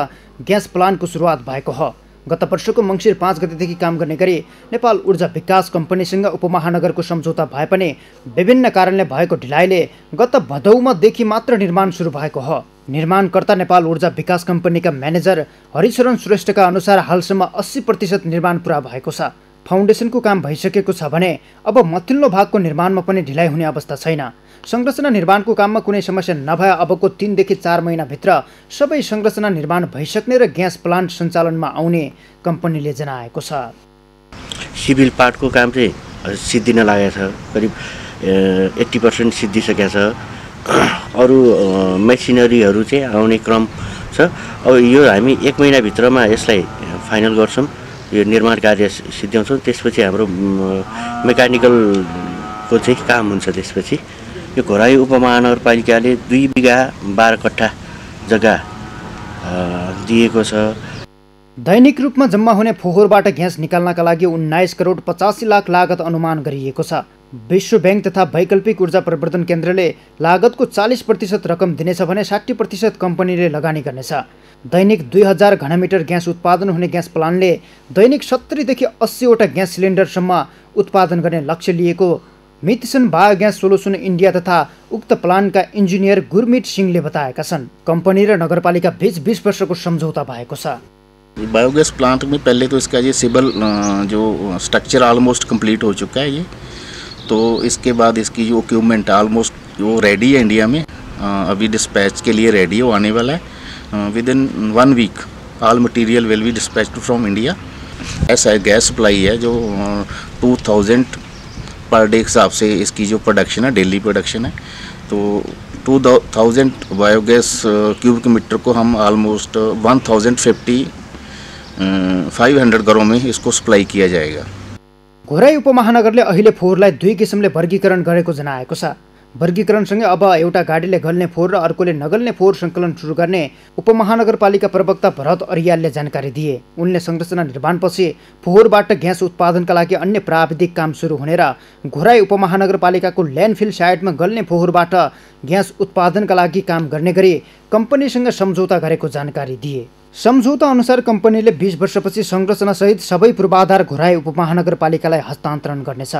ग्यास प्लान्टको सुरुवात भएको हो। गत वर्षको मङ्सिर 5 गतेदेखि काम गर्ने गरी नेपाल ऊर्जा विकास कम्पनीसँग उपमहानगरको सम्झौता भए पनि विभिन्न कारणले भएको ढिलाइले गत भदौमादेखि मात्र निर्माण सुरु भएको हो। निर्माणकर्ता नेपाल ऊर्जा विकास कम्पनीका म्यानेजर हरिशरण श्रेष्ठका अनुसार हालसम्म 80% निर्माण पुरा भएको छ। फाउन्डेसनको काम भइसकेको छ भने अब मथिल्लो भागको निर्माणमा पनि ढिलाइ हुने अवस्था छैन। संरचना निर्माणको काममा कुनै समस्या नभए अबको 3 देखि 4 महिनाभित्र सबै संरचना निर्माण भइसक्ने र ग्यास प्लान्ट सञ्चालनमा आउने कम्पनीले जनाएको छ। सिभिल पार्टको काम चाहिँ सिद्धिन लागेको छ, करिब 80% सिद्धिसकेको छ। अरू मेसिनरीहरू चाहिँ आउने क्रम छ। अब यो हामी 1 महिनाभित्रमा यसलाई फाइनल गर्छौँ, यो निर्माण कार्य सिद्ध्याउँछौँ। त्यसपछि हाम्रो मेकानिकलको चाहिँ काम हुन्छ। त्यसपछि यो घोराई उपमहानगरपालिकाले 2 बिघा 12 कट्ठा जग्गा दिएको छ। दैनिक रूपमा जम्मा हुने फोहोरबाट ग्यास निकाल्नका लागि 19 करोड 85 लाख लागत अनुमान गरिएको छ। विश्व बैंक तथा वैकल्पिक ऊर्जा प्रवर्धन केन्द्रले लागतको 40% रकम दिनेछ भने 60% कम्पनीले लगानी गर्नेछ। दैनिक 2000 घनमिटर ग्यास उत्पादन हुने ग्यास प्लान्टले दैनिक 70 देखि 80 वटा ग्यास सिलिन्डरसम्म उत्पादन गर्ने लक्ष्य लिएको मिथिसन बायोग्यास सोल्युसन इन्डिया तथा उक्त प्लान्टका इन्जिनियर गुरमीत सिंहले बताएका छन्। कम्पनी र नगरपालिका बीच 20 वर्षको सम्झौता भएको छ। बायोगैस प्लांट में पहले तो इसका ये सिविल जो स्ट्रक्चर ऑलमोस्ट कंप्लीट हो चुका है ये, तो इसके बाद इसकी जो इक्विपमेंट ऑलमोस्ट वो रेडी है इंडिया में, अभी डिस्पैच के लिए रेडी हो आने वाला है। Within 1 week all material will be dispatched from India. ऐसा गैस सप्लाई है जो 2000 पर डे के हिसाब से इसकी जो प्रोडक्शन है, डेली प्रोडक्शन है, तो 2000 बायोगैस क्यूबिक मीटर को हम ऑलमोस्ट 500 घरों में इसको सप्लाई किया जाएगा। घोराई उपमहानगरले अहिले फोहोरलाई 2 किसिमले वर्गीकरण गरेको जनाएको छ। वर्गीकरणसँगै अब एउटा गाडीले गल्ने फोहोर र अर्कोले नगल्ने फोहोर सङ्कलन सुरु गर्ने उपमहानगरपालिका प्रवक्ता भरत अरियालले जानकारी दिए। उनले संरचना निर्माणपछि फोहोरबाट ग्यास उत्पादनका लागि अन्य प्राविधिक काम सुरु हुने र घोराई उपमहानगरपालिकाको ल्यान्डफिल साइटमा गल्ने फोहोरबाट ग्यास उत्पादनका लागि काम गर्ने गरी कम्पनीसँग सम्झौता गरेको जानकारी दिए। सम्झौता अनुसार कम्पनीले 20 वर्षपछि संरचनासहित सबै पूर्वाधार घोराई उपमहानगरपालिकालाई हस्तान्तरण गर्नेछ।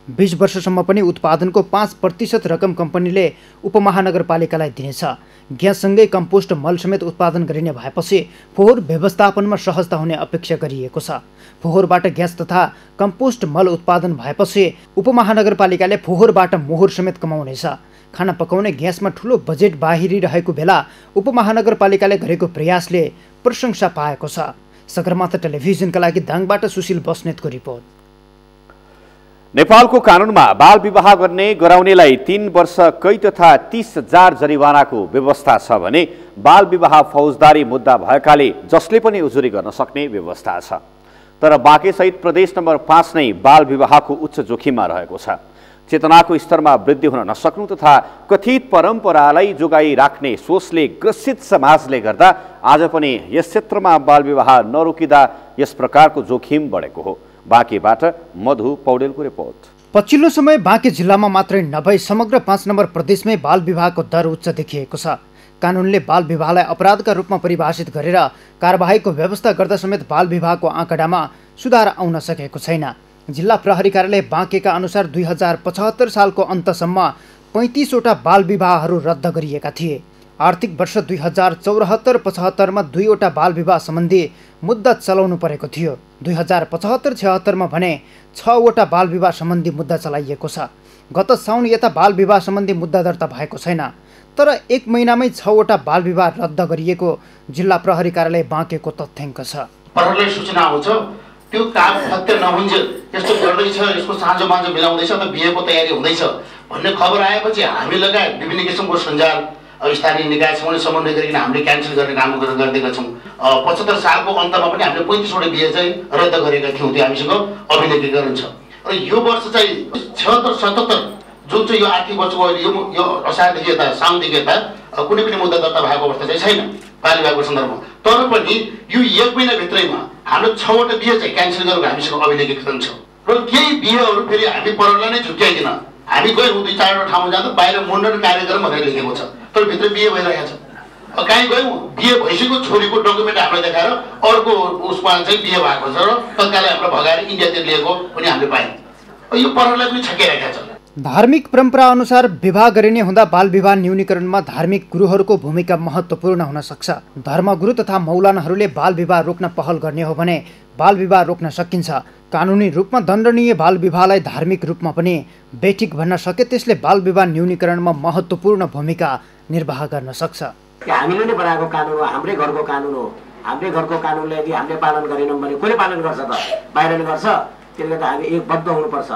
20 वर्षसम्म पनि उत्पादनको 5% रकम कम्पनीले उपमहानगरपालिकालाई दिनेछ। ग्याससँगै कम्पोस्ट मल समेत उत्पादन गरिने भएपछि फोहोर व्यवस्थापनमा सहजता हुने अपेक्षा गरिएको छ। फोहोरबाट ग्यास तथा कम्पोस्ट मल उत्पादन भएपछि उपमहानगरपालिकाले फोहोरबाट मोहर समेत कमाउनेछ। खाना पकाउने ग्यासमा ठुलो बजेट बाहिरिरहेको बेला उपमहानगरपालिकाले गरेको प्रयासले प्रशंसा पाएको छ। सगरमाथा टेलिभिजनका लागि दाङबाट सुशील बस्नेतको रिपोर्ट। नेपालको कानुनमा बाल विवाह गर्ने गराउनेलाई 3 वर्ष कैद तथा 30,000 जरिवानाको व्यवस्था छ भने बाल विवाह फौजदारी मुद्दा भएकाले जसले पनि उजुरी गर्न सक्ने व्यवस्था छ। तर बाँकेसहित प्रदेश नम्बर 5 नै बाल विवाहको उच्च जोखिममा रहेको छ। चेतनाको स्तरमा वृद्धि हुन नसक्नु तथा कथित परम्परालाई जोगाई राख्ने सोचले ग्रसित समाजले गर्दा आज पनि यस क्षेत्रमा बाल विवाह नरोकिँदा यस प्रकारको जोखिम बढेको हो। बाँकेबाट मधु पौडेलको रिपोर्ट। पछिल्लो समय बाँके जिल्लामा मात्रै नभई समग्र 5 नम्बर प्रदेशमै बाल विवाहको दर उच्च देखिएको छ। कानुनले बाल विवाहलाई अपराधका रूपमा परिभाषित गरेर कारबाहीको व्यवस्था गर्दा समेत बाल विवाहको आँकडामा सुधार आउन सकेको छैन। जिल्ला प्रहरी कार्यालय बाँकेका अनुसार 2075 सालको अन्तसम्म 35 वटा बाल विवाहहरू रद्द गरिएका थिए। आर्थिक वर्ष 2074-75 दुईवटा बाल विवाह सम्बन्धी मुद्दा चलाउनु परेको थियो। 2075-76 भने 6वटा बाल विवाह सम्बन्धी मुद्दा चलाइएको छ। गत साउन यता बाल विवाह सम्बन्धी मुद्दा दर्ता भएको छैन, तर 1 महिनामै 6वटा बाल विवाह रद्द गरिएको जिल्ला प्रहरी कार्यालय बाँकेको तथ्याङ्क छ। प्रहरीलाई सूचना आउँछ, त्यो काम सत्य नहुन्जेल यस्तो गर्दैछ, यसको साँझो मान्छे मिलाउँदैछ त बिहेको तयारी हुँदैछ भन्ने खबर आएपछि हामी लगायत विभिन्न किसिमको सञ्जाल स्थानीय निकायसँग समन्वय गरिकन हामीले क्यान्सल गर्ने काम गरिदिएका छौँ। 75 सालको अन्तमा पनि हामीले 35वटा बिहे चाहिँ रद्द गरेका थियौँ, त्यो हामीसँग अभिलेखीकरण छ। र यो वर्ष चाहिँ 76-77 जुन चाहिँ यो आर्थिक वर्षको यो असारदेखि यता साउनदेखि यता कुनै पनि मुद्दा दर्ता भएको अवस्था चाहिँ छैन बाल विवाहको सन्दर्भमा। तर पनि यो 1 महिनाभित्रैमा हाम्रो 6वटा बिहे चाहिँ क्यान्सल गरेको हामीसँग अभिलेखीकरण छ। र केही बिहेहरू फेरि हामी परलाई नै झुक्क्याइदिन हामी गयौँ 2-4वटा ठाउँमा जाँदा बाहिर मुण्डन कार्यक्रम भनेर लेखेको छ, तर भित्र बिहे भइरहेको छ। कहीँ गयौँ बिहे भइसकेको छोरीको डकुमेन्ट हामीलाई देखाएर अर्को उसमा चाहिँ बिहे भएको छ र तत्कालै हाम्रो भगाएर इन्डियातिर लिएको पनि हामीले पायौँ। यो परलाई पनि छकिरहेको छ। धार्मिक परम्परा अनुसार विवाह गरिने हुँदा बाल विवाह न्यूनीकरणमा धार्मिक गुरुहरूको भूमिका महत्त्वपूर्ण हुन सक्छ। धर्मगुरु तथा मौलानाहरूले बाल विवाह रोक्न पहल गर्ने हो भने बाल विवाह रोक्न सकिन्छ। कानुनी रूपमा दण्डनीय बाल विवाहलाई धार्मिक रूपमा पनि बेठिक भन्न सके त्यसले बाल विवाह न्यूनीकरणमा महत्त्वपूर्ण भूमिका निर्वाह गर्न सक्छ। हामीले नै बनाएको कानुन हो, हाम्रै घरको कानुन हो। हाम्रै घरको कानुनलाई यदि हामीले पालन गरेनौँ भने कसले पालन गर्छ त? बाहिरले गर्छ। त्यसले त हामी एकबद्ध हुनुपर्छ।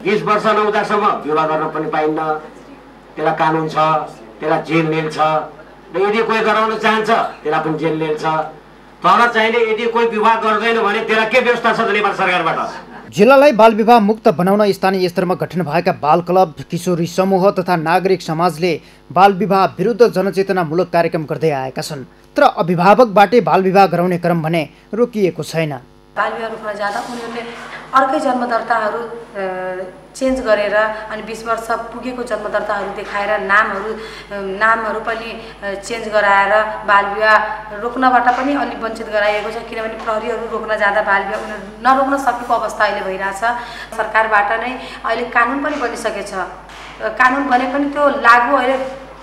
20 वर्ष नहुँदासम्म विवाह गर्न पनि पाइन्न, त्यसलाई कानुन छ, त्यसलाई जेल नेल छ। र यदि कोही गराउन चाहन्छ त्यसलाई पनि जेल नेल छ। तर चाहिने यदि कोही विवाह गर्दैन भने त्यसलाई के व्यवस्था छ नेपाल सरकारबाट? जिल्लालाई बाल विवाह मुक्त बनाउन स्थानीय स्तरमा गठन भएका बाल क्लब, किशोरी समूह तथा नागरिक समाजले बाल विवाह विरुद्ध जनचेतनामूलक कार्यक्रम गर्दै आएका छन्। तर अभिभावकबाटै बाल विवाह गराउने क्रम भने रोकिएको छैन। बाल विवाह रोक्न जाँदा उनीहरूले अर्कै जन्मदर्ताहरू चेन्ज गरेर अनि 20 वर्ष पुगेको जन्मदर्ताहरू देखाएर नामहरू पनि चेन्ज गराएर बाल विवाह रोक्नबाट पनि अलि वञ्चित गराइएको छ। किनभने प्रहरीहरू रोक्न जाँदा बाल विवाह उनीहरू नरोक्न सकेको अवस्था अहिले भइरहेछ। सरकारबाट नै अहिले कानुन पनि बनिसकेछ। कानुन बने पनि त्यो लागू अहिले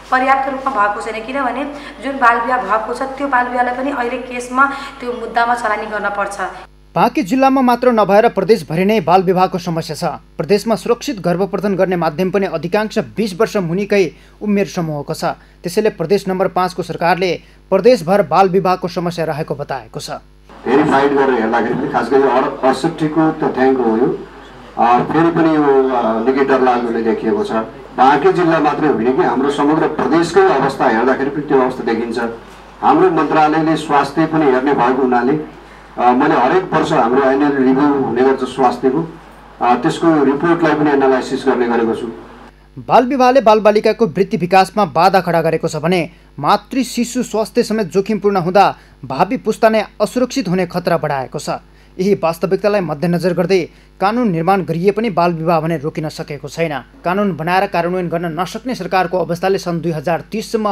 पर्याप्त रूपमा भएको छैन। किनभने जुन बाल विवाह भएको छ त्यो बाल विवाहलाई पनि अहिले केसमा त्यो मुद्दामा चलानी गर्न पर्छ। बाँकी जिल्लामा मात्र नभएर प्रदेशभरि नै बाल विवाहको समस्या छ। प्रदेशमा सुरक्षित गर्भप्रदान गर्ने माध्यम पनि अधिकांश 20 वर्ष मुनिकै उमेर समूहको छ। त्यसैले प्रदेश नम्बर 5 को सरकारले प्रदेशभर बाल विवाहको समस्या रहेको बताएको छ। भेरिफाइड गरेर हेर्दाखेरि पनि खास गरी 68 को तथ्याङ्क हो यो। फेरि पनि यो निकै डरलाग्दो देखिएको छ। बाँकी जिल्ला मात्रै होइन कि हाम्रो समग्र प्रदेशकै अवस्था हेर्दाखेरि पनि त्यो अवस्था देखिन्छ। हाम्रो मन्त्रालयले स्वास्थ्य पनि हेर्ने भएको हुनाले मैले हरेक वर्ष हाम्रो एनुअल रिभ्यू हुने गर्छ स्वास्थ्यको, त्यसको रिपोर्टलाई पनि एनालाइसिस गर्ने गरेको छु। बाल विवाहले बालबालिकाको वृत्ति विकासमा बाधा खडा गरेको छ भने मातृ शिशु स्वास्थ्य समेत जोखिमपूर्ण हुँदा भावी पुस्ता नै असुरक्षित हुने खतरा बढाएको छ। यही वास्तविकतालाई मध्यनजर गर्दै कानुन निर्माण गरिए पनि बाल विवाह भने रोकिन सकेको छैन। कानुन बनाएर कार्यान्वयन गर्न नसक्ने सरकारको अवस्थाले सन् 2030 सम्म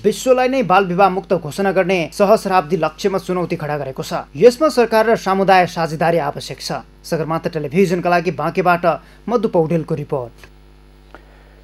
विश्वलाई नै बाल विवाह मुक्त घोषणा गर्ने सहस्राब्दी लक्ष्यमा चुनौती खडा गरेको छ। यसमा सरकार र समुदाय साझेदारी आवश्यक छ। सगरमाथा टेलिभिजनका लागि बाँकेबाट मधु पौडेलको रिपोर्ट।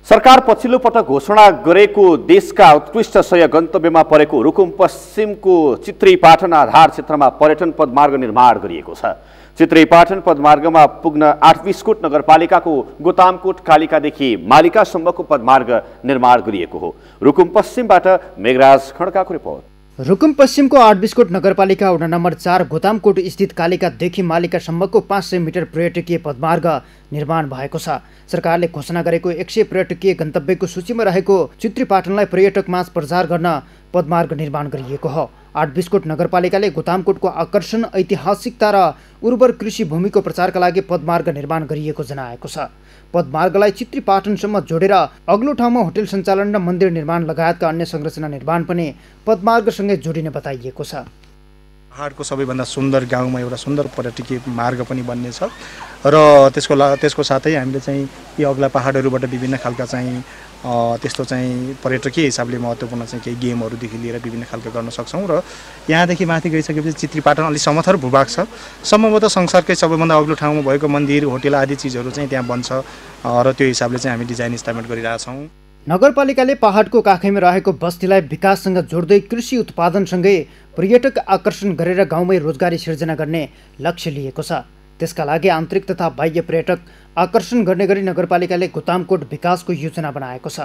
सरकार पछिल्लो पटक घोषणा गरेको देशका उत्कृष्ट 100 गन्तव्यमा परेको रुकुम पश्चिमको चित्रीपाटन आधार क्षेत्रमा पर्यटन पदमार्ग निर्माण गरिएको छ। चित्रीपाटन पदमार्गमा पुग्न 8 बिस्कुट नगरपालिकाको गोतामकोट कालिकादेखि मालिकासम्मको पदमार्ग निर्माण गरिएको हो। रुकुम पश्चिमबाट मेघराज खड्काको रिपोर्ट। रुकुम पश्चिमको 8 बिस्कुट नगरपालिका वडा नम्बर 4 गोतामकोट स्थित कालिकादेखि मालिकासम्मको 500 मिटर पर्यटकीय पदमार्ग निर्माण भएको छ। सरकारले घोषणा गरेको 100 पर्यटकीय गन्तव्यको सूचीमा रहेको चित्रीपाटनलाई पर्यटकमाझ प्रचार गर्न पदमार्ग निर्माण गरिएको हो। 8 बिस्कुट नगरपालिकाले गोतामकोटको आकर्षण, ऐतिहासिकता र उर्वर कृषि भूमिको प्रचारका लागि पदमार्ग निर्माण गरिएको जनाएको छ। पदमार्गलाई चित्रीपाटनसम्म जोडेर अग्लो ठाउँमा होटल सञ्चालन र मन्दिर निर्माण लगायतका अन्य संरचना निर्माण पनि पदमार्गसँगै जोडिने बताइएको छ। पहाडको सबैभन्दा सुन्दर गाउँमा एउटा सुन्दर पर्यटकीय मार्ग पनि बन्ने छ र त्यसको साथै हामीले चाहिँ यी अग्ला पहाडहरूबाट विभिन्न खालका चाहिँ त्यस्तो चाहिँ पर्यटकीय हिसाबले महत्त्वपूर्ण चाहिँ केही गेमहरूदेखि लिएर विभिन्न खालका गर्न सक्छौँ र यहाँदेखि माथि गइसकेपछि चित्रीपाटन अलिक समथर भूभाग छ। सम्भवतः संसारकै सबैभन्दा अग्लो ठाउँमा भएको मन्दिर, होटेल आदि चिजहरू चाहिँ त्यहाँ बन्छ र त्यो हिसाबले चाहिँ हामी डिजाइन इस्टामेट गरिरहेछौँ। नगरपालिकाले पहाडको काखैमा रहेको बस्तीलाई विकाससँग जोड्दै कृषि उत्पादनसँगै पर्यटक आकर्षण गरेर गाउँमै रोजगारी सिर्जना गर्ने लक्ष्य लिएको छ। त्यसका लागि आन्तरिक तथा बाह्य पर्यटक आकर्षण गर्ने गरी नगरपालिकाले गोतामकोट विकासको योजना बनाएको छ।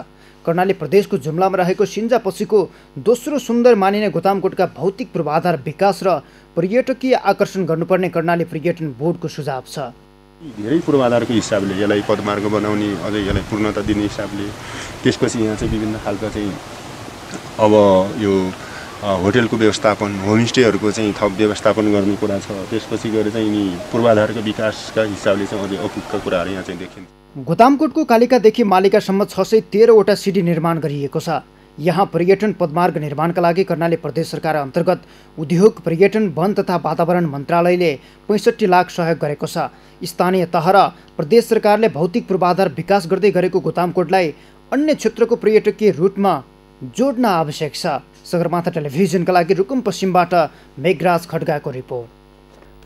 कर्णाली प्रदेशको जुम्लामा रहेको सिन्जापछिको दोस्रो सुन्दर मानिने गोतामकोटका भौतिक पूर्वाधार विकास र पर्यटकीय आकर्षण गर्नुपर्ने कर्णाली पर्यटन बोर्डको सुझाव छ। धेरै पूर्वाधारको हिसाबले यसलाई पदमार्ग बनाउने, अझै यसलाई पूर्णता दिने हिसाबले त्यसपछि यहाँ चाहिँ विभिन्न खालका चाहिँ अब यो होटलको व्यवस्थापन, होमस्टेहरूको चाहिँ थप व्यवस्थापन गर्ने कुरा छ। त्यसपछि गएर चाहिँ यिनी पूर्वाधारको विकासका हिसाबले चाहिँ अझै अपुगका कुराहरू यहाँ चाहिँ देखिन्छ। गोतामकोटको कालिकादेखि मालिकासम्म 613वटा सिडी निर्माण गरिएको छ। यहाँ पर्यटन पदमार्ग निर्माणका लागि कर्णाली प्रदेश सरकार अन्तर्गत उद्योग, पर्यटन, वन तथा वातावरण मन्त्रालयले 65 लाख सहयोग गरेको छ। स्थानीय तह र प्रदेश सरकारले भौतिक पूर्वाधार विकास गर्दै गरेको गोतामकोटलाई अन्य क्षेत्रको पर्यटकीय रुटमा जोड्न आवश्यक छ। सगरमाथा टेलिभिजनका लागि रुकुम पश्चिमबाट मेघराज खड्गाको रिपोर्ट।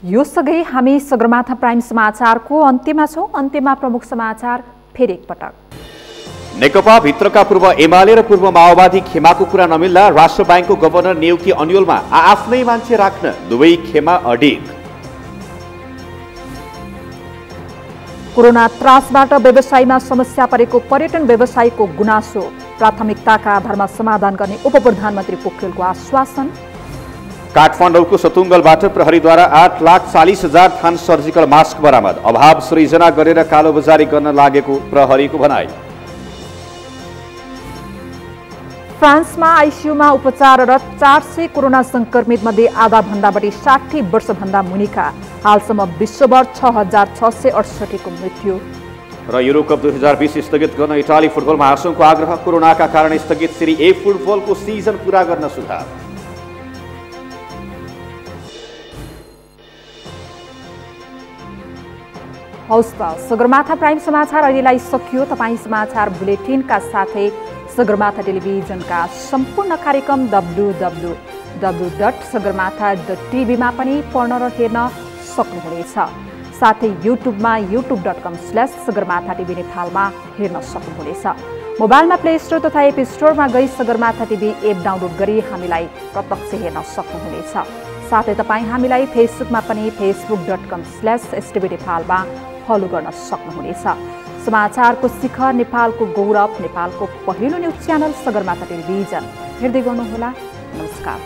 यो सँगै हामी सगरमाथा प्राइम समाचारको अन्त्यमा छौँ। अन्त्यमा प्रमुख समाचार फेरि एकपटक। नेकपा भित्रका पूर्व एमाले र पूर्व माओवादी खेमाको कुरा नमिल्दा राष्ट्र ब्याङ्कको गभर्नर नियुक्ति अन्यलमा आफ्नै मान्छे राख्न दुवै खेमा अडिग। कोरोना त्रासबाट व्यवसायमा समस्या परेको पर्यटन व्यवसायीको गुनासो प्राथमिकताका आधारमा समाधान गर्ने उपप्रधानमन्त्री पोखरेलको आश्वासन। काठमाडौँको सतुङ्गलबाट प्रहरीद्वारा 8,40,000 थान सर्जिकल मास्क बरामद। अभाव सृजना गरेर कालोबजारी गर्न लागेको प्रहरीको भनाई। फ्रान्समा आइसियुमा उपचाररत 400 कोरोना संक्रमित मध्ये आधाभन्दा बढी 60 वर्षभन्दा मुनिका। हालसम्म विश्वभर 6,668 को मृत्यु। र युरो कप 2020 स्थगित गर्न इटाली फुटबल महासङ्घको आग्रह। कोरोनाका कारण स्थगित सिरी ए फुटबलको सिजन पूरा गर्न सुझाव। हौस् त सगरमाथा प्राइम समाचार अहिलेलाई सकियो। तपाईँ समाचार बुलेटिनका साथै सगरमाथा टेलिभिजनका सम्पूर्ण कार्यक्रम www.sagarmatha.tv मा पनि पढ्न र हेर्न सक्नुहुनेछ। साथै युट्युबमा youtube.com/sagarmatha TV नेपालमा हेर्न सक्नुहुनेछ। मोबाइलमा प्ले स्टोर तथा एप स्टोरमा गई सगरमाथा टिभी एप डाउनलोड गरी हामीलाई प्रत्यक्ष हेर्न सक्नुहुनेछ। साथै तपाईँ हामीलाई फेसबुकमा पनि facebook.com/STV नेपालमा फलो गर्न सक्नुहुनेछ। समाचारको शिखर, नेपालको गौरव, नेपालको पहिलो न्युज च्यानल सगरमाथा टेलिभिजन हेर्दै गर्नुहोला। नमस्कार।